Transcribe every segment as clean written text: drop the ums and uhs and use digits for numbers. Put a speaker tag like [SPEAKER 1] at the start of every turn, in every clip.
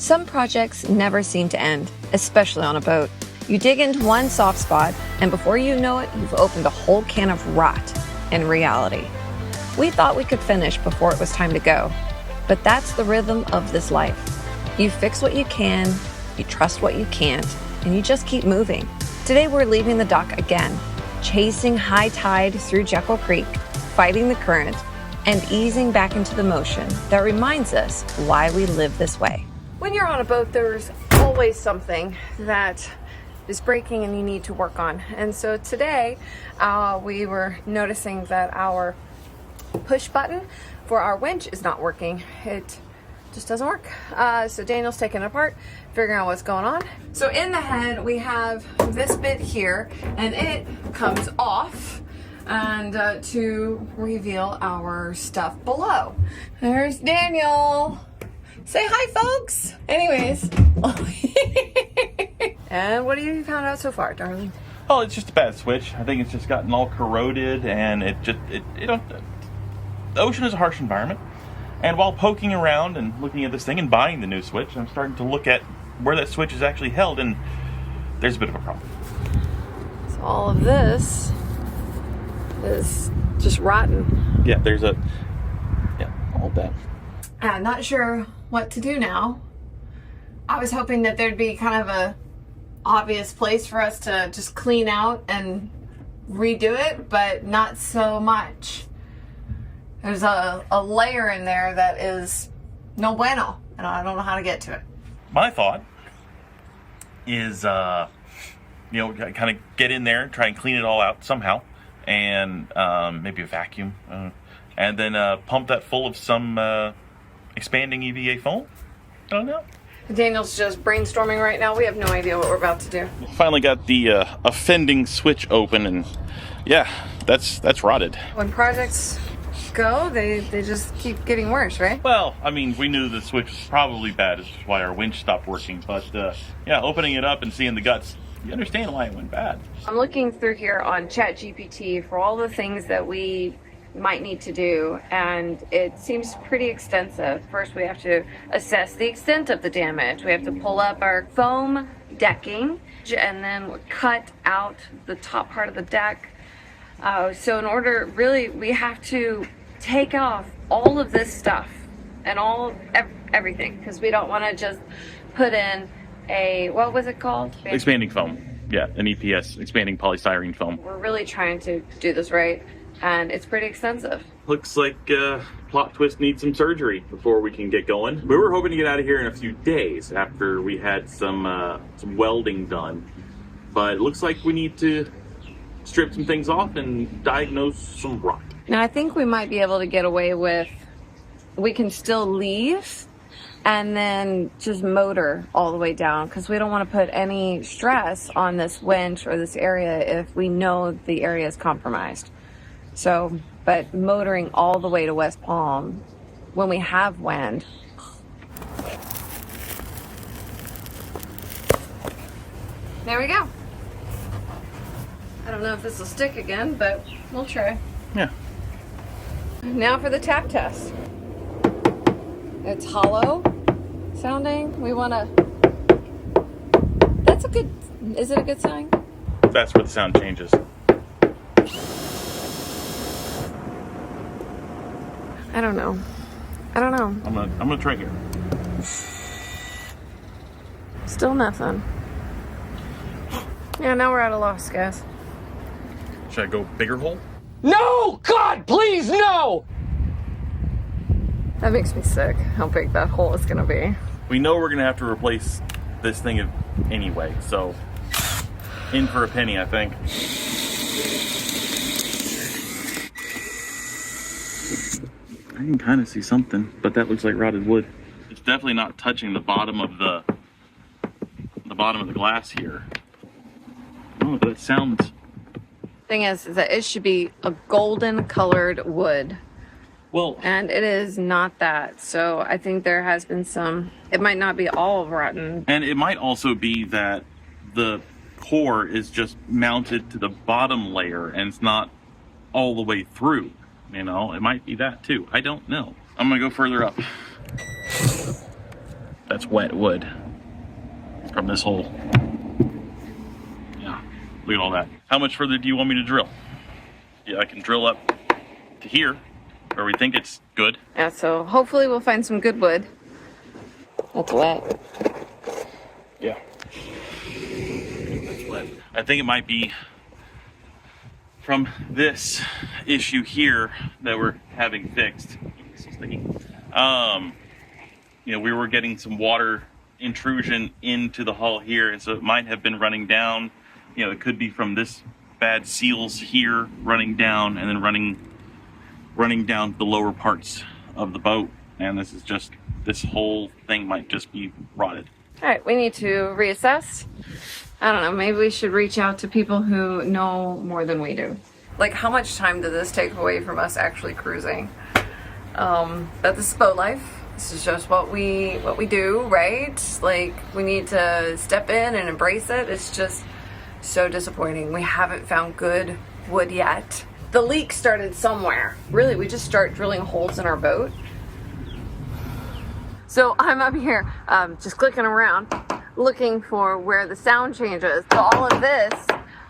[SPEAKER 1] Some projects never seem to end, especially on a boat. You dig into one soft spot, and before you know it, you've opened a whole can of rot in reality. We thought we could finish before it was time to go, but that's the rhythm of this life. You fix what you can, you trust what you can't, and you just keep moving. Today we're leaving the dock again, chasing high tide through Jekyll Creek, fighting the current, and easing back into the motion that reminds us why we live this way. When you're on a boat, there's always something that is breaking and you need to work on. And so today we were noticing that our push button for our winch is not working. It just doesn't work. So Daniel's taking it apart, figuring out what's going on. So in the head, we have this bit here, and it comes off and to reveal our stuff below. There's Daniel. Say hi, folks. Anyways. And what have you found out so far, darling?
[SPEAKER 2] Oh, it's just a bad switch. I think it's just gotten all corroded, and the ocean is a harsh environment. And while poking around and looking at this thing and buying the new switch, I'm starting to look at where that switch is actually held, and there's a bit of a problem.
[SPEAKER 1] So all of this is just rotten.
[SPEAKER 2] Yeah, all that.
[SPEAKER 1] I'm not sure what to do now. I was hoping that there'd be kind of a obvious place for us to just clean out and redo it, but not so much. There's a layer in there that is no bueno, and I don't know how to get to it.
[SPEAKER 2] My thought is, kind of get in there and try and clean it all out somehow, and maybe a vacuum, and then pump that full of some expanding EVA foam. I don't know.
[SPEAKER 1] Daniel's just brainstorming right now. We have no idea what we're about to do.
[SPEAKER 2] Finally got the offending switch open, and yeah, that's rotted.
[SPEAKER 1] When projects go, they just keep getting worse, right?
[SPEAKER 2] Well, I mean, we knew the switch was probably bad, which is why our winch stopped working. But yeah, opening it up and seeing the guts, you understand why it went bad.
[SPEAKER 1] I'm looking through here on ChatGPT for all the things that we might need to do, and it seems pretty extensive. First, we have to assess the extent of the damage. We have to pull up our foam decking, and then cut out the top part of the deck. So in order, really, we have to take off all of this stuff and everything, because we don't want to just put in a, what was it called?
[SPEAKER 2] Expanding foam. Yeah, an EPS, expanding polystyrene foam.
[SPEAKER 1] We're really trying to do this right, and it's pretty extensive.
[SPEAKER 2] Looks like plot twist needs some surgery before we can get going. We were hoping to get out of here in a few days after we had some welding done, but it looks like we need to strip some things off and diagnose some rot.
[SPEAKER 1] Now I think we might be able to get away with, we can still leave and then just motor all the way down, because we don't want to put any stress on this winch or this area if we know the area is compromised. So, but motoring all the way to West Palm when we have wind. There we go. I don't know if this will stick again, but we'll try.
[SPEAKER 2] Yeah.
[SPEAKER 1] Now for the tap test. It's hollow sounding. We want to... That's a good... Is it a good sign?
[SPEAKER 2] That's where the sound changes.
[SPEAKER 1] I don't know.
[SPEAKER 2] I'm gonna try here.
[SPEAKER 1] Still nothing. Yeah, now we're at a loss, guys.
[SPEAKER 2] Should I go bigger hole?
[SPEAKER 3] No! God, please, no!
[SPEAKER 1] That makes me sick, how big that hole is gonna be.
[SPEAKER 2] We know we're gonna have to replace this thing anyway, so in for a penny, I think. I can kind of see something, but that looks like rotted wood. It's definitely not touching the bottom of the glass here. Oh, but it sounds...
[SPEAKER 1] Thing is that it should be a golden colored wood.
[SPEAKER 2] Well,
[SPEAKER 1] and it is not that. So I think there has been some, it might not be all rotten.
[SPEAKER 2] And it might also be that the core is just mounted to the bottom layer and it's not all the way through. You know, it might be that too. I don't know. I'm gonna go further up. That's wet wood from this hole. Yeah, look at all that. How much further do you want me to drill? Yeah, I can drill up to here, where we think it's good.
[SPEAKER 1] Yeah, so hopefully we'll find some good wood. That's wet.
[SPEAKER 2] Yeah. That's wet. I think it might be from this issue here that we're having fixed. This is sticky. You know, we were getting some water intrusion into the hull here, and so it might have been running down. You know, it could be from this bad seals here running down and then running down the lower parts of the boat. And this is just, this whole thing might just be rotted.
[SPEAKER 1] All right, we need to reassess. I don't know, maybe we should reach out to people who know more than we do. Like, how much time did this take away from us actually cruising? But this is boat life. This is just what we do, right? Like, we need to step in and embrace it. It's just so disappointing. We haven't found good wood yet. The leak started somewhere. Really, we just start drilling holes in our boat. So I'm up here, just clicking around, looking for where the sound changes. So all of this,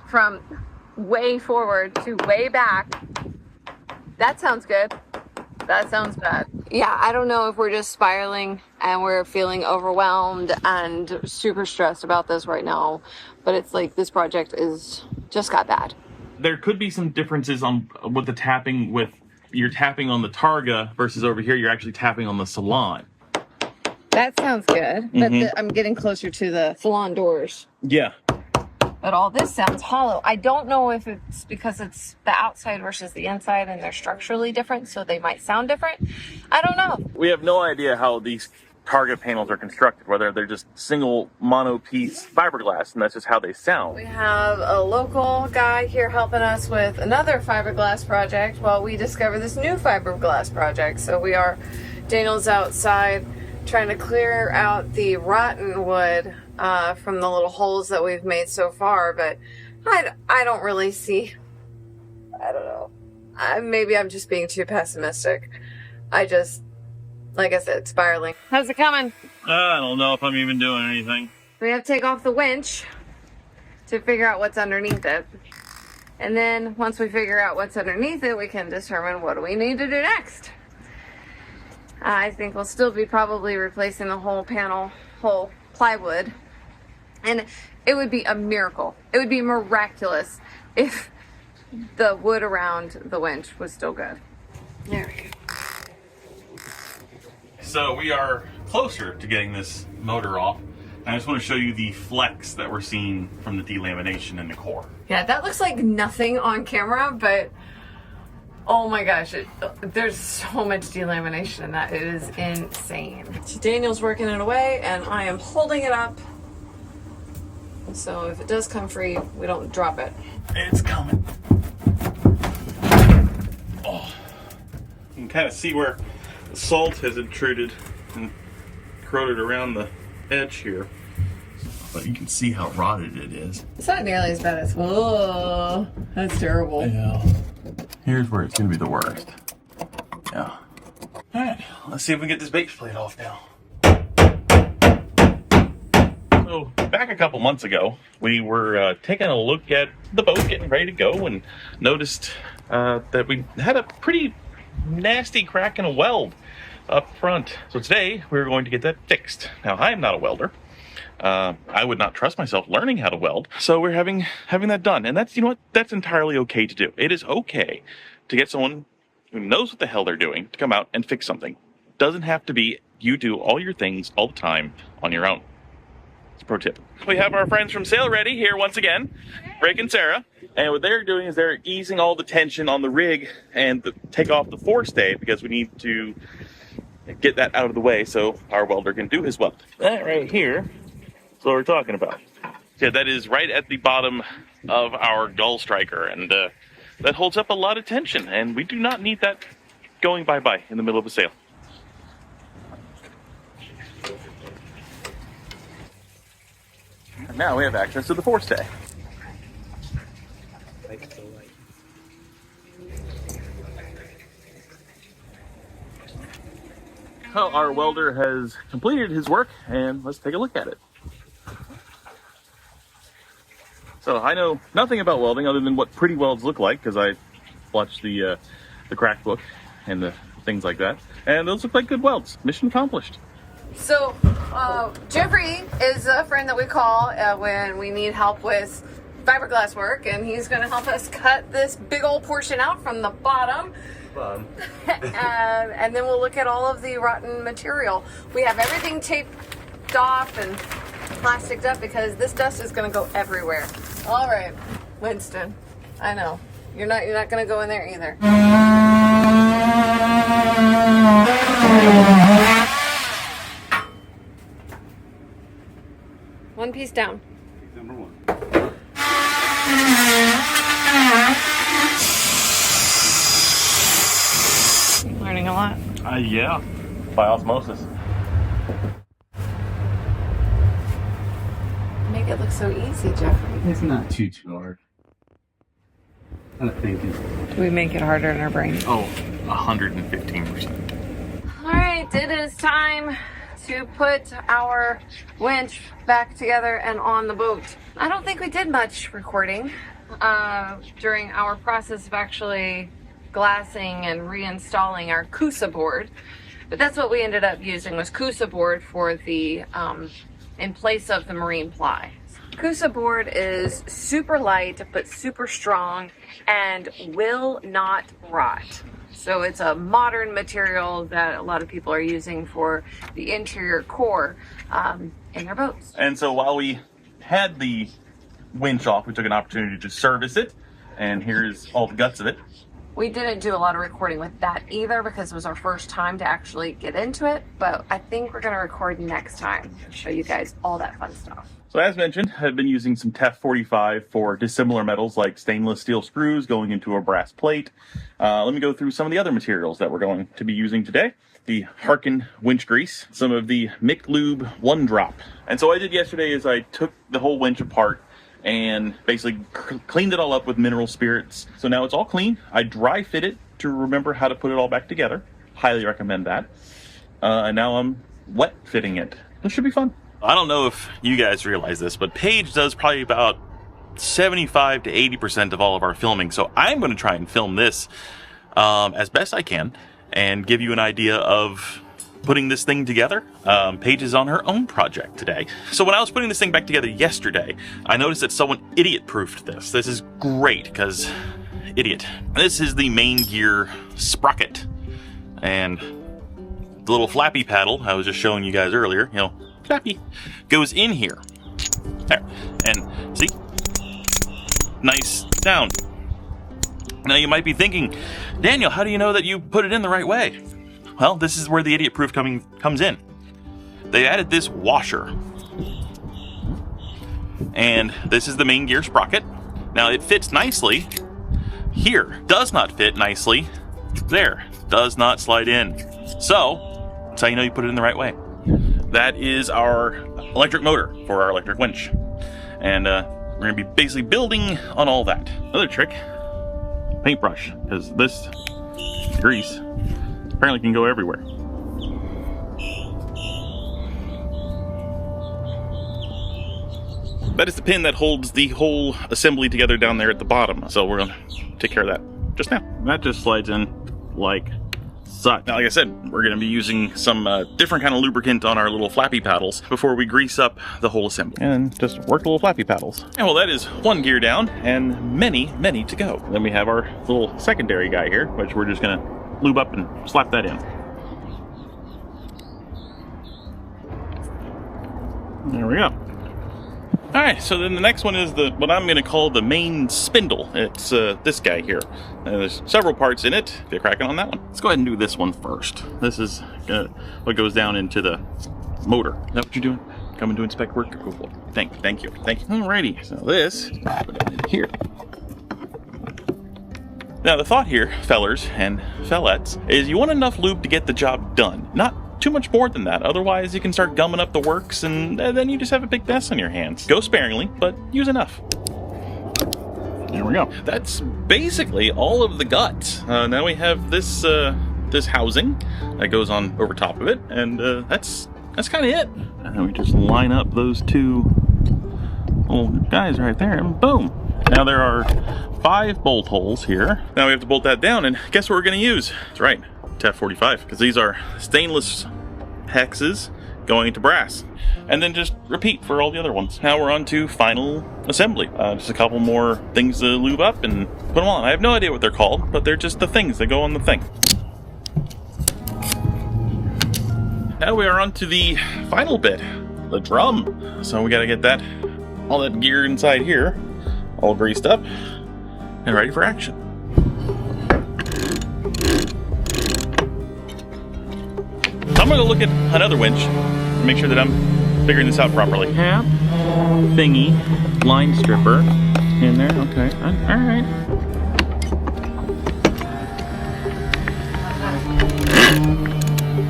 [SPEAKER 1] from way forward to way back, that sounds good. That sounds bad. Yeah, I don't know if we're just spiraling and we're feeling overwhelmed and super stressed about this right now, but it's like this project is just got bad.
[SPEAKER 2] There could be some differences on with the tapping, with you're tapping on the targa versus over here you're actually tapping on the salon.
[SPEAKER 1] That sounds good, but I'm getting closer to the salon doors.
[SPEAKER 2] Yeah.
[SPEAKER 1] But all this sounds hollow. I don't know if it's because it's the outside versus the inside and they're structurally different, so they might sound different. I don't know.
[SPEAKER 2] We have no idea how these target panels are constructed, whether they're just single mono-piece fiberglass, and that's just how they sound.
[SPEAKER 1] We have a local guy here helping us with another fiberglass project while we discover this new fiberglass project. So Daniel's outside trying to clear out the rotten wood from the little holes that we've made so far, but I don't really see, I don't know. Maybe I'm just being too pessimistic. Like I said, spiraling. How's it coming?
[SPEAKER 2] I don't know if I'm even doing anything.
[SPEAKER 1] We have to take off the winch to figure out what's underneath it. And then once we figure out what's underneath it, we can determine what do we need to do next. I think we'll still be probably replacing the whole plywood. And it would be a miracle. It would be miraculous if the wood around the winch was still good. There we go.
[SPEAKER 2] So we are closer to getting this motor off. And I just want to show you the flex that we're seeing from the delamination in the core.
[SPEAKER 1] Yeah, that looks like nothing on camera, but oh my gosh, there's so much delamination in that. It is insane. So Daniel's working it away and I am holding it up. So if it does come free, we don't drop it.
[SPEAKER 2] It's coming. Oh, you can kind of see where the salt has intruded and corroded around the edge here. But you can see how rotted it is.
[SPEAKER 1] It's not nearly as bad as, whoa, that's terrible.
[SPEAKER 2] Yeah. Here's where it's going to be the worst. Yeah. All right, let's see if we can get this base plate off now. So back a couple months ago, we were taking a look at the boat, getting ready to go, and noticed that we had a pretty nasty crack in a weld up front. So today we're going to get that fixed. Now, I'm not a welder. I would not trust myself learning how to weld. So we're having that done. And that's, you know what, that's entirely okay to do. It is okay to get someone who knows what the hell they're doing to come out and fix something. It doesn't have to be you do all your things all the time on your own. It's a pro tip. We have our friends from Sail Ready here once again, Rick and Sarah. And what they're doing is they're easing all the tension on the rig and take off the forestay because we need to get that out of the way so our welder can do his weld. That right here is what we're talking about. Yeah, that is right at the bottom of our gull striker, and that holds up a lot of tension, and we do not need that going bye-bye in the middle of a sail. And now we have access to the forestay. Well, our welder has completed his work, and let's take a look at it. So I know nothing about welding other than what pretty welds look like, because I watched the crack book and the things like that, and those look like good welds. Mission accomplished.
[SPEAKER 1] So, Jeffrey is a friend that we call when we need help with fiberglass work, and he's going to help us cut this big old portion out from the bottom. And then we'll look at all of the rotten material. We have everything taped off and plasticed up because this dust is going to go everywhere. All right, Winston, I know you're not going to go in there either. One piece down.
[SPEAKER 4] Number one.
[SPEAKER 1] Learning a lot.
[SPEAKER 2] Yeah, by osmosis.
[SPEAKER 1] Make it look so easy, Jeffrey.
[SPEAKER 4] It's not too hard. I'm thinking.
[SPEAKER 1] Do we make it harder in our brain?
[SPEAKER 2] Oh, 115%.
[SPEAKER 1] All right, it is time to put our winch back together and on the boat. I don't think we did much recording during our process of actually glassing and reinstalling our Cusa board, but that's what we ended up using, was Cusa board for the in place of the marine ply. Cusa board is super light but super strong and will not rot. So it's a modern material that a lot of people are using for the interior core in their boats.
[SPEAKER 2] And so while we had the winch off, we took an opportunity to service it, and here's all the guts of it.
[SPEAKER 1] We didn't do a lot of recording with that either because it was our first time to actually get into it, but I think we're going to record next time and show you guys all that fun stuff.
[SPEAKER 2] So as mentioned, I've been using some TEF 45 for dissimilar metals like stainless steel screws going into a brass plate. Let me go through some of the other materials that we're going to be using today. The Harkin winch grease, some of the McLube One Drop. And so what I did yesterday is I took the whole winch apart and basically cleaned it all up with mineral spirits. So now it's all clean. I dry fit it to remember how to put it all back together. Highly recommend that. And now I'm wet fitting it. This should be fun. I don't know if you guys realize this, but Paige does probably about 75 to 80% of all of our filming. So I'm going to try and film this as best I can and give you an idea of putting this thing together. Paige is on her own project today. So when I was putting this thing back together yesterday, I noticed that someone idiot-proofed this. This is great because idiot. This is the main gear sprocket. And the little flappy paddle I was just showing you guys earlier, you know, flappy, goes in here. There. And see? Nice down. Now you might be thinking, Daniel, how do you know that you put it in the right way? Well, this is where the idiot proof comes in. They added this washer. And this is the main gear sprocket. Now it fits nicely here. Does not fit nicely there. Does not slide in. So, that's how you know you put it in the right way. That is our electric motor for our electric winch. And we're going to be basically building on all that. Another trick, paintbrush, because this grease apparently can go everywhere. That is the pin that holds the whole assembly together down there at the bottom. So we're going to take care of that just now. That just slides in like such. Now, like I said, we're going to be using some different kind of lubricant on our little flappy paddles before we grease up the whole assembly. And just work the little flappy paddles. And well, that is one gear down and many, many to go. Then we have our little secondary guy here, which we're just going to lube up and slap that in. There we go. Alright, so then the next one is what I'm going to call the main spindle. It's this guy here. There's several parts in it. Get cracking on that one. Let's go ahead and do this one first. This is what goes down into the motor. Is that what you're doing? Coming to inspect work? Cool. Thank you. Alrighty, so this, put it in here. Now the thought here, fellers and fellettes, is you want enough lube to get the job done. Not too much more than that, otherwise you can start gumming up the works and then you just have a big mess on your hands. Go sparingly, but use enough. There we go. That's basically all of the guts. Now we have this this housing that goes on over top of it, and that's kind of it. And then we just line up those two little guys right there, and boom. Now there are 5 bolt holes here. Now we have to bolt that down, and guess what we're going to use? That's right, TEF45, because these are stainless hexes going to brass. And then just repeat for all the other ones. Now we're on to final assembly. Just a couple more things to lube up and put them on. I have no idea what they're called, but they're just the things that go on the thing. Now we are on to the final bit, the drum. So we got to get all that gear inside here, all greased up and ready for action. So I'm going to look at another winch and make sure that I'm figuring this out properly. Cap, thingy, line stripper in there. Okay, all right.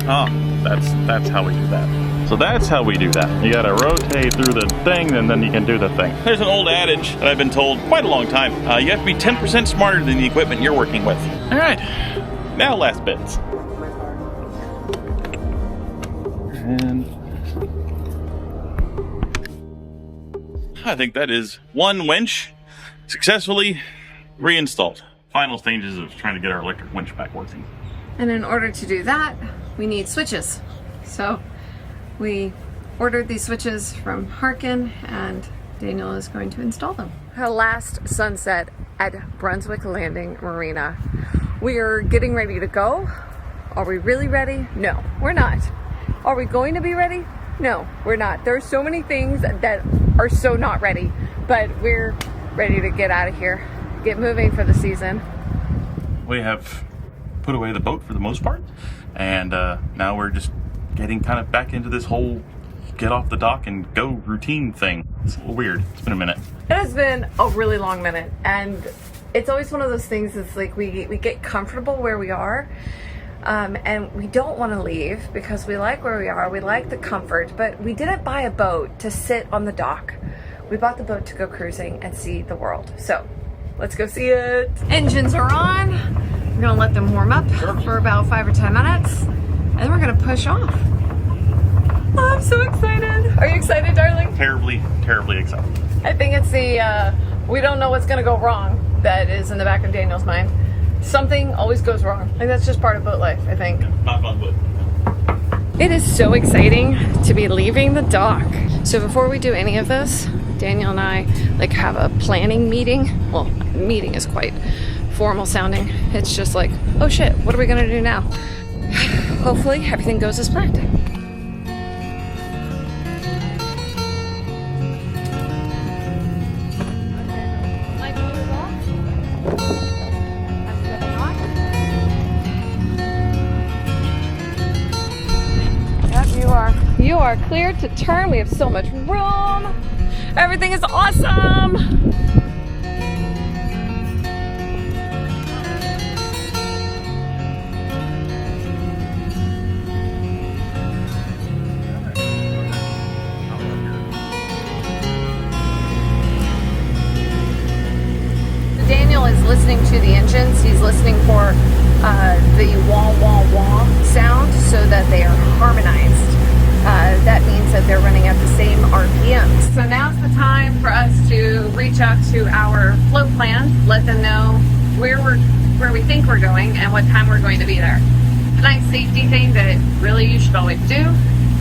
[SPEAKER 2] Ah, that's how we do that. So that's how we do that. You gotta rotate through the thing, and then you can do the thing. There's an old adage that I've been told quite a long time. You have to be 10% smarter than the equipment you're working with. All right, now last bits. And I think that is one winch successfully reinstalled. Final stages of trying to get our electric winch back working.
[SPEAKER 1] And in order to do that, we need switches. So we ordered these switches from Harkin, and Daniel is going to install them. Our last sunset at Brunswick Landing Marina. We are getting ready to go. Are we really ready? No, we're not. Are we going to be ready? No, we're not. There's so many things that are so not ready, but we're ready to get out of here, get moving for the season.
[SPEAKER 2] We have put away the boat for the most part, and now we're just getting kind of back into this whole get off the dock and go routine thing. It's a little weird. It's been a minute.
[SPEAKER 1] It has been a really long minute, and it's always one of those things that's like we get comfortable where we are. And we don't want to leave because we like where we are, we like the comfort, but we didn't buy a boat to sit on the dock. We bought the boat to go cruising and see the world. So let's go see it. Engines are on. We're gonna let them warm up for about 5 or 10 minutes, and then we're gonna push off. Oh, I'm so excited. Are you excited, darling?
[SPEAKER 2] Terribly, terribly excited.
[SPEAKER 1] I think it's the we don't know what's gonna go wrong that is in the back of Daniel's mind. Something always goes wrong. Like, that's just part of boat life, I think.
[SPEAKER 2] Knock on wood.
[SPEAKER 1] It is so exciting to be leaving the dock. So before we do any of this, Daniel and I have a planning meeting. Well, meeting is quite formal sounding. It's just like, oh shit, what are we gonna do now? Hopefully everything goes as planned. You are clear to turn. We have so much room. Everything is awesome. Daniel is listening to the engines. He's listening for the wah wah wah sound so that they are harmonized. That means that they're running at the same RPMs. So now's the time for us to reach out to our float plan, let them know where we think we're going and what time we're going to be there. A nice safety thing that really you should always do.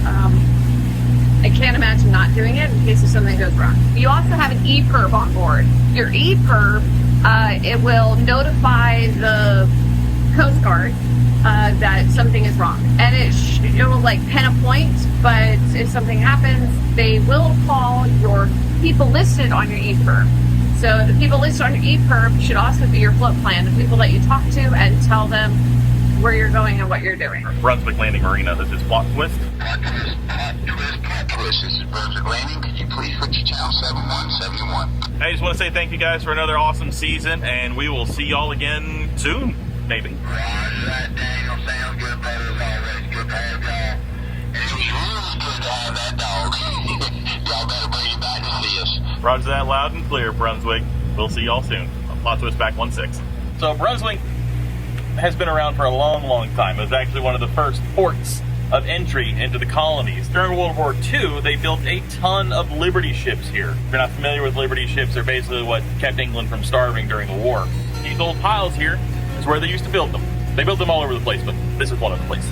[SPEAKER 1] I can't imagine not doing it in case if something goes wrong. You also have an E-perb on board. Your E-perb, it will notify the Coast Guard that something is wrong, and it will pin a point, but if something happens, they will call your people listed on your E-perb. So the people listed on your E-perb should also be your float plan, the people that you talk to, and tell them where you're going and what you're doing.
[SPEAKER 2] Brunswick Landing Marina, this is Plot Twist.
[SPEAKER 5] Plot twist. This is Brunswick Landing. Could you please switch to channel 7171?
[SPEAKER 2] I just want to say thank you guys for another awesome season, and we will see y'all again soon, maybe.
[SPEAKER 5] Roger that, Daniel. Sounds good, brother, as always. Good to have y'all. It was really good to have that dog. Y'all better bring it back to see us.
[SPEAKER 2] Roger that, loud and clear, Brunswick. We'll see y'all soon. Plot Twist back 1-6. So Brunswick has been around for a long, long time. It was actually one of the first ports of entry into the colonies. During World War II, they built a ton of Liberty ships here. If you're not familiar with Liberty ships, they're basically what kept England from starving during the war. These old piles here is where they used to build them. They built them all over the place, but this is one of the places.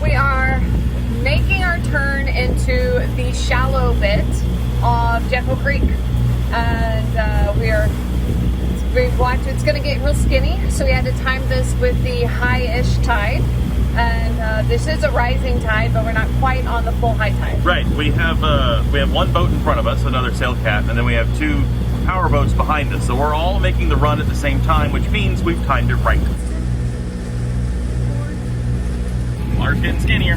[SPEAKER 1] We are making our turn into the shallow bit of Jekyll Creek, and we've watched. It's going to get real skinny, so we had to time this with the high-ish tide. And this is a rising tide, but we're not quite on the full high tide.
[SPEAKER 2] Right. We have one boat in front of us, another sailcat, and then we have 2 power boats behind us. So we're all making the run at the same time, which means we've timed it right. Water's getting skinnier.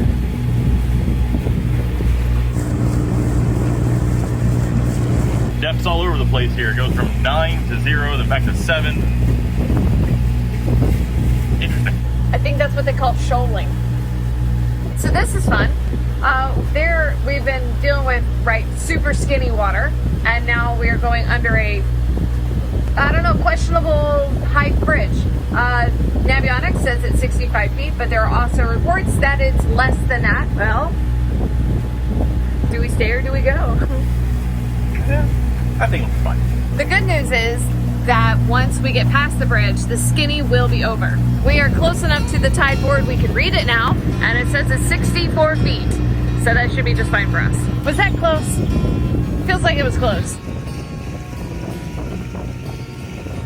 [SPEAKER 2] Depth's all over the place here. It goes from 9 to 0, then back to 7. Interesting.
[SPEAKER 1] I think that's what they call shoaling. So this is fun. We've been dealing with, super skinny water, and now we are going under a, questionable height bridge. Navionics says it's 65 feet, but there are also reports that it's less than that. Well, do we stay or do we go?
[SPEAKER 2] I think it'll be fine.
[SPEAKER 1] The good news is that once we get past the bridge, the skinny will be over. We are close enough to the tide board, we can read it now, and it says it's 64 feet. So that should be just fine for us. Was that close? Feels like it was close.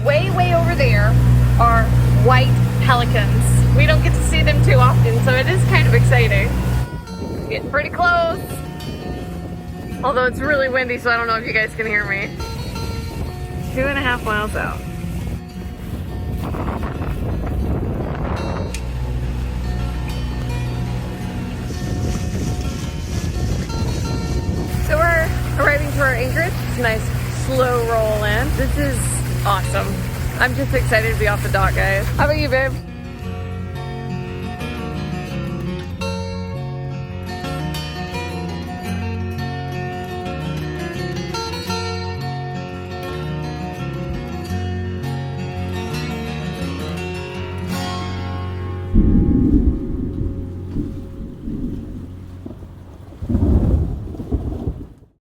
[SPEAKER 1] Way, way over there are white pelicans. We don't get to see them too often, so it is kind of exciting. Getting pretty close. Although it's really windy, so I don't know if you guys can hear me. 2.5 miles out. So we're arriving to our anchorage. It's a nice slow roll in. This is awesome. I'm just excited to be off the dock, guys. How about you, babe?